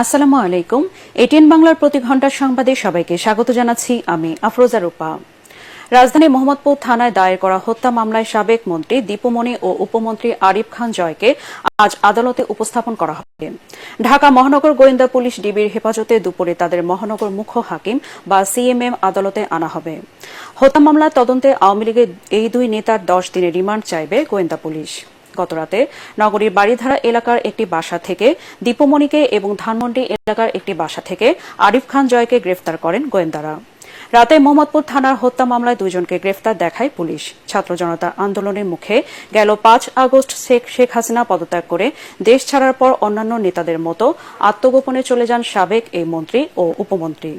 আসসালামু আলাইকুম। এটিএন বাংলার প্রতি ঘন্টার সংবাদে সবাইকে স্বাগত জানাচ্ছি আমি আফরোজা রূপা। রাজধানী মোহাম্মদপুর থানায় দায়ের করা হত্যা মামলায় সাবেক মন্ত্রী দীপুমণি ও উপমন্ত্রী আরিফ খান জয়কে আজ আদালতে উপস্থাপন করা হবে। ঢাকা মহানগর গোয়েন্দা পুলিশ ডিবির হেফাজতে দুপুরে তাদের মহানগর মুখ্য হাকিম বা সিএমএম আদালতে আনা হবে। হত্যা মামলার তদন্তে আওয়ামী লীগের এই দুই নেতার 10 দিনের রিমান্ড চাইবে গোয়েন্দা পুলিশ। গতরাতে নগরীর বাড়িধারা এলাকার একটি বাসা থেকে দীপুমণিকে এবং ধানমন্ডি এলাকার একটি বাসা থেকে আরিফ খান জয়কে গ্রেফতার করেন গোয়েন্দারা। রাতে মোহাম্মদপুর থানার হত্যা মামলায় দুইজনকে গ্রেফতার দেখায় পুলিশ। ছাত্র জনতা আন্দোলনের মুখে গেল 5 আগস্ট শেখ হাসিনা পদত্যাগ করে দেশ ছাড়ার পর অন্যান্য নেতাদের মতো আত্মগোপনে চলে যান সাবেক এই মন্ত্রী ও উপমন্ত্রী।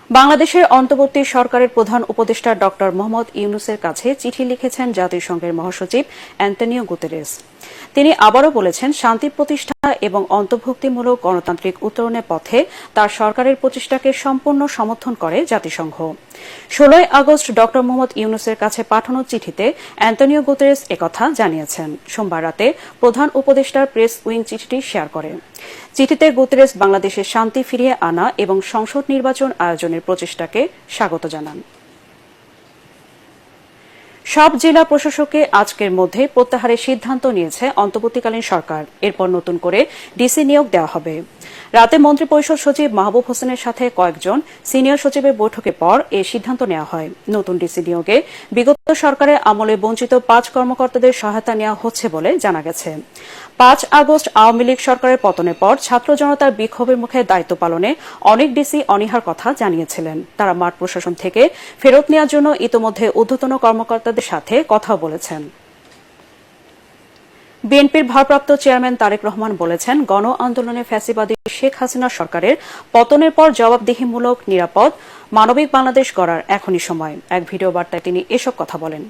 বাংলাদেশের অন্তর্বর্তী সরকারের প্রধান উপদেষ্টা ড মোহাম্মদ ইউনূসের কাছে চিঠি লিখেছেন জাতিসংঘের মহাসচিব অ্যান্তোনিও গুতেরেস। তিনি আবারও বলেছেন, শান্তি প্রতিষ্ঠা এবং অন্তর্ভুক্তিমূলক গণতান্ত্রিক উত্তরণের পথে তার সরকারের প্রচেষ্টাকে সম্পূর্ণ সমর্থন করে জাতিসংঘ। 16 আগস্ট ড মোহাম্মদ ইউনূসের কাছে পাঠানো চিঠিতে অ্যান্তোনিও গুতেরেস একথা জানিয়েছেন। সোমবার রাতে প্রধান উপদেষ্টার প্রেস উইং চিঠিটি শেয়ার করে। চিঠিতে গুতেরেস বাংলাদেশে শান্তি ফিরিয়ে আনা এবং সংসদ নির্বাচন আয়োজনের প্রচেষ্টাকে স্বাগত জানান। সব জেলা প্রশাসককে আজকের মধ্যে প্রত্যাহারের সিদ্ধান্ত নিয়েছে অন্তর্বর্তীকালীন সরকার। এরপর নতুন করে ডিসি নিয়োগ দেওয়া হবে। রাতে মন্ত্রিপরিষদ সচিব মাহবুব হোসেনের সাথে কয়েকজন সিনিয়র সচিবের বৈঠকের পর এই সিদ্ধান্ত নেওয়া হয়। নতুন ডিসি নিয়োগে বিগত সরকারের আমলে বঞ্চিত 5 কর্মকর্তাদের সহায়তা নেওয়া হচ্ছে বলে জানা গেছে। 5 আগস্ট আওয়ামী লীগ সরকারের পতনের পর ছাত্র জনতার বিক্ষোভের মুখে দায়িত্ব পালনে অনেক ডিসি অনীহার কথা জানিয়েছিলেন। তারা মাঠ প্রশাসন থেকে ফেরত নেওয়ার জন্য ইতোমধ্যে ঊর্ধ্বতন কর্মকর্তাদের সাথে কথাও বলেছেন। বিএনপির ভারপ্রাপ্ত চেয়ারম্যান তারেক রহমান বলেছেন, গণ আন্দোলনে ফ্যাসিবাদী শেখ হাসিনা সরকারের পতনের পর জবাবদিহিমূলক, নিরাপদ, মানবিক বাংলাদেশ গড়ার এখনই সময়। এক ভিডিও বার্তায় তিনি এসব কথা বলেন।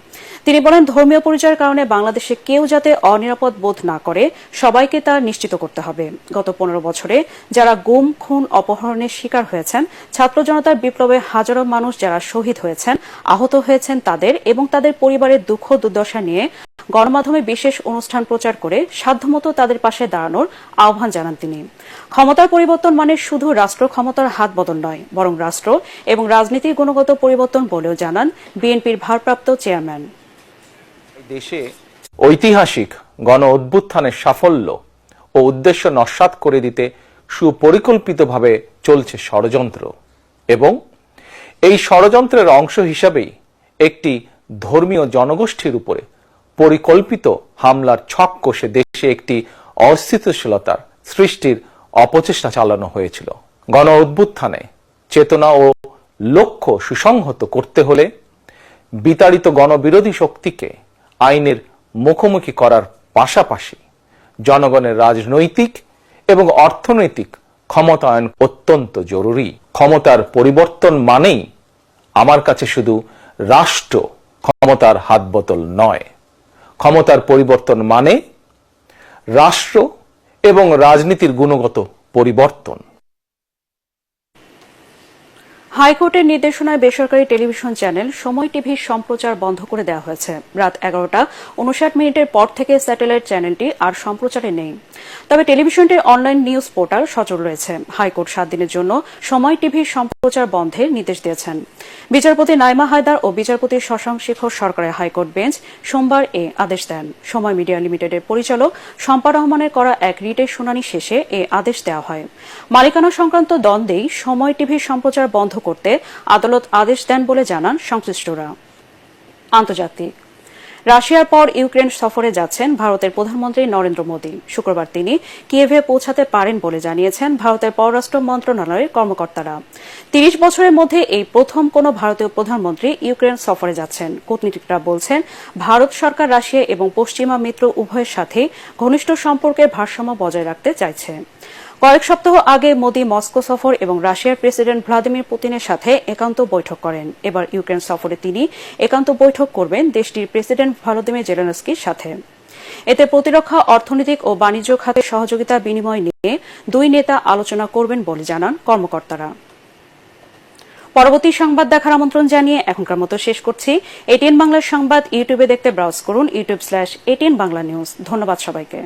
তিনি বলেন, ধর্মীয় পরিচয়ের কারণে বাংলাদেশে কেউ যাতে অনিরাপদ বোধ না করে সবাইকে তা নিশ্চিত করতে হবে। গত 15 বছরে যারা গুম, খুন, অপহরণের শিকার হয়েছেন, ছাত্র জনতার বিপ্লবে হাজারো মানুষ যারা শহীদ হয়েছেন, আহত হয়েছেন, তাদের এবং তাদের পরিবারের দুঃখ দুর্দশা নিয়ে গণমাধ্যমে বিশেষ অনুষ্ঠান প্রচার করে সাধ্যমতো তাদের পাশে দাঁড়ানোর আহ্বান জানান তিনি। ক্ষমতার পরিবর্তন মানে শুধু রাষ্ট্র ক্ষমতার হাত বদল নয়, বরং রাষ্ট্র এবং রাজনীতির গুণগত পরিবর্তন বলেও জানান বিএনপির ভারপ্রাপ্ত চেয়ারম্যান। দেশে ঐতিহাসিক গণ অভ্যুত্থানের সাফল্য ও উদ্দেশ্য নস্যাৎ করে দিতে সুপরিকল্পিতভাবে চলছে ষড়যন্ত্র, এবং এই ষড়যন্ত্রের অংশ হিসাবেই একটি ধর্মীয় জনগোষ্ঠীর উপরে পরিকল্পিত হামলার ছক কষে দেশে একটি অস্থিতিশীলতার সৃষ্টির অপচেষ্টা চালানো হয়েছিল। গণ অভ্যুত্থানে চেতনা ও লক্ষ্য সুসংহত করতে হলে বিতাড়িত গণবিরোধী শক্তিকে আইনের মুখোমুখি করার পাশাপাশি জনগণের রাজনৈতিক এবং অর্থনৈতিক ক্ষমতায়ন অত্যন্ত জরুরি। ক্ষমতার পরিবর্তন মানেই আমার কাছে শুধু রাষ্ট্র ক্ষমতার হাতবোতল নয়, ক্ষমতার পরিবর্তন মানে রাষ্ট্র এবং রাজনীতির গুণগত পরিবর্তন। হাইকোর্টের নির্দেশনায় বেসরকারি টেলিভিশন চ্যানেল সময় টিভির সম্প্রচার বন্ধ করে দেওয়া হয়েছে। রাত 11:59 পর থেকে স্যাটেলাইট চ্যানেলটি আর সম্প্রচারে নেই। তবে টেলিভিশনটির অনলাইন নিউজ পোর্টাল সচল রয়েছে। হাইকোর্ট 7 দিনের জন্য সময় টিভির সম্প্রচার বন্ধের নির্দেশ দিয়েছেন। বিচারপতি নাইমা হায়দার ও বিচারপতি শশাঙ্ক শেখর সরকারের হাইকোর্ট বেঞ্চ সোমবার এ আদেশ দেন। সময় মিডিয়া লিমিটেডের পরিচালক শম্পা রহমানের করা এক রিটের শুনানি শেষে এ আদেশ দেওয়া হয়। মালিকানা সংক্রান্ত দ্বন্দ্বেই সময় টিভির সম্প্রচার বন্ধ করতে আদালত আদেশ দেন বলে জানান সংশ্লিষ্টরা। আন্তর্জাতিক, রাশিয়ার পর ইউক্রেন সফরে যাচ্ছেন ভারতের প্রধানমন্ত্রী নরেন্দ্র মোদী। শুক্রবার তিনি কিয়েভে পৌঁছাতে পারেন বলে জানিয়েছেন ভারতের পররাষ্ট্র মন্ত্রণালয়ের কর্মকর্তারা। 30 বছরের মধ্যে এই প্রথম কোনো ভারতীয় প্রধানমন্ত্রী ইউক্রেন সফরে যাচ্ছেন। কূটনীতিকরা বলছেন, ভারত সরকার রাশিয়া এবং পশ্চিমা মিত্র উভয়ের সাথে ঘনিষ্ঠ সম্পর্কের ভারসাম্য বজায় রাখতে চাইছে। কয়েক সপ্তাহ আগে মোদী মস্কো সফর এবং রাশিয়ার প্রেসিডেন্ট ভ্লাদিমির পুতিনের সাথে একান্ত বৈঠক করেন। এবার ইউক্রেন সফরে তিনি একান্ত বৈঠক করবেন দেশটির প্রেসিডেন্ট ভলোদিমির জেলেনস্কির সাথে। এতে প্রতিরক্ষা, অর্থনৈতিক ও বাণিজ্য খাতে সহযোগিতা বিনিময় নিয়ে দুই নেতা আলোচনা করবেন বলে জানান কর্মকর্তারা। পরবর্তী সংবাদ দেখার আমন্ত্রণ জানিয়ে এখনকার মতো শেষ করছি। এটিএন বাংলার সংবাদ ইউটিউবে দেখতে ব্রাউজ করুন youtube/ATN Bangla News। ধন্যবাদ সবাইকে।